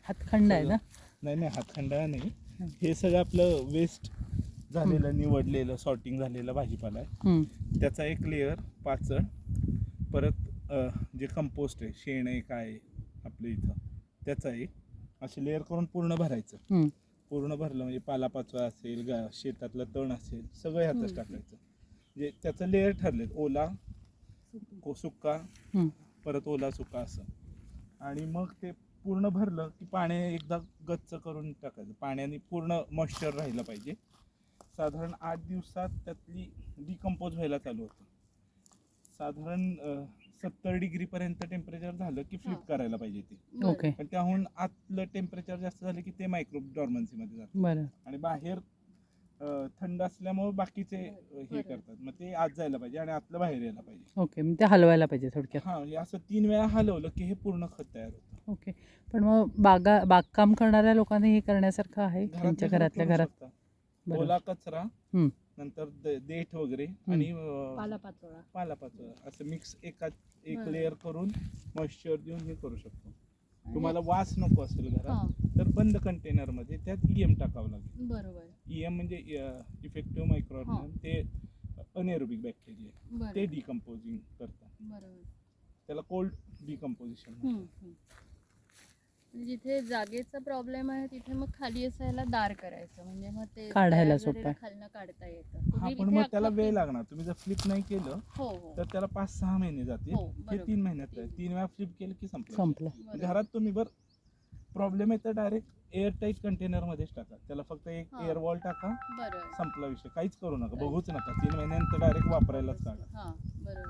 हातखंड आहे ना? नाही नाही, हातखंडा नाही. हे सगळं आपलं वेस्ट झालेलं निवडलेलं सॉर्टिंग झालेलं भाजीपाला आहे. त्याचा एक लेअर पाचळ, परत जे कंपोस्ट आहे, शेण आहे, काय आहे आपल्या इथं, त्याचा एक असे लेअर करून पूर्ण भरायचं. पूर्ण भरलं म्हणजे पालापाचोळा असेल, शेतातलं तण असेल, सगळं ह्यातच टाकायचं. म्हणजे त्याचं लेअर ठरलेत, ओला सुक्का, परत ओला सुका असं. आणि मग ते पूर्ण भरलं की पाणी एकदा गच्च करून टाकायचं. पाण्याने पूर्ण मॉइश्चर राहिलं पाहिजे. साधारण 8 दिवसात त्यातली डिकम्पोज व्हायला चालू होतं. साधारण 70 डिग्रीपर्यंत टेम्परेचर झालं की फ्लिप करायला पाहिजे ते. ओके. पण त्याहून आतलं टेम्परेचर जास्त झालं की ते मायक्रो डॉर्मन्सीमध्ये जातं. बरं. आणि बाहेर थंड असल्यामुळे बाकीचे हे करतात, मग ते आत जायला पाहिजे आणि आतलं बाहेर यायला पाहिजे. ओके, मग ते हलवायला पाहिजे थोडक्यात. हां, हे असं 3 वेळा हलवलं की हे पूर्ण खत तयार होतं. ओके. पण मग बागकाम करणाऱ्या लोकांनी हे करण्यासारखं आहे त्यांच्या घरातल्या घरात? ओला कचरा, नंतर देठ वगैरे आणि पालापाचोळा असं मिक्स एक लेअर करून मॉइश्चर देऊन हे करू शकतो. तुम्हाला वास नको असेल घरात तर बंद कंटेनर मध्ये त्यात EM टाकावं लागेल. बरोबर. EM म्हणजे इफेक्टिव्ह मायक्रोऑर्गॅनिझम, ते अनएरोबिक बॅक्टेरिया, ते डिकम्पोजिंग करतात. बरोबर. त्याला कोल्ड डिकम्पोजिशन. जिथे जागेचा प्रॉब्लेम आहे तिथे मग खाली असायला दार करायचं, म्हणजे मग ते काढायला सोपं आहे. खालनं काढता येतं. हा, पण मग त्याला वेळ लागणार. तुम्ही जर फ्लिप नाही केलं तर त्याला 5-6 महिने जातील. हे 3 महिन्यात आहे. 3 वेळा फ्लिप केलं की संपलं. घरात तुम्ही बरं प्रॉब्लेम आहे तर डायरेक्ट एअर टाईट कंटेनर मध्येच टाका. त्याला फक्त एक एअर वॉल टाका, संपला विषय. काहीच करू नका, बघूच नका. 3 महिन्यानंतर डायरेक्ट वापरायलाच काढा.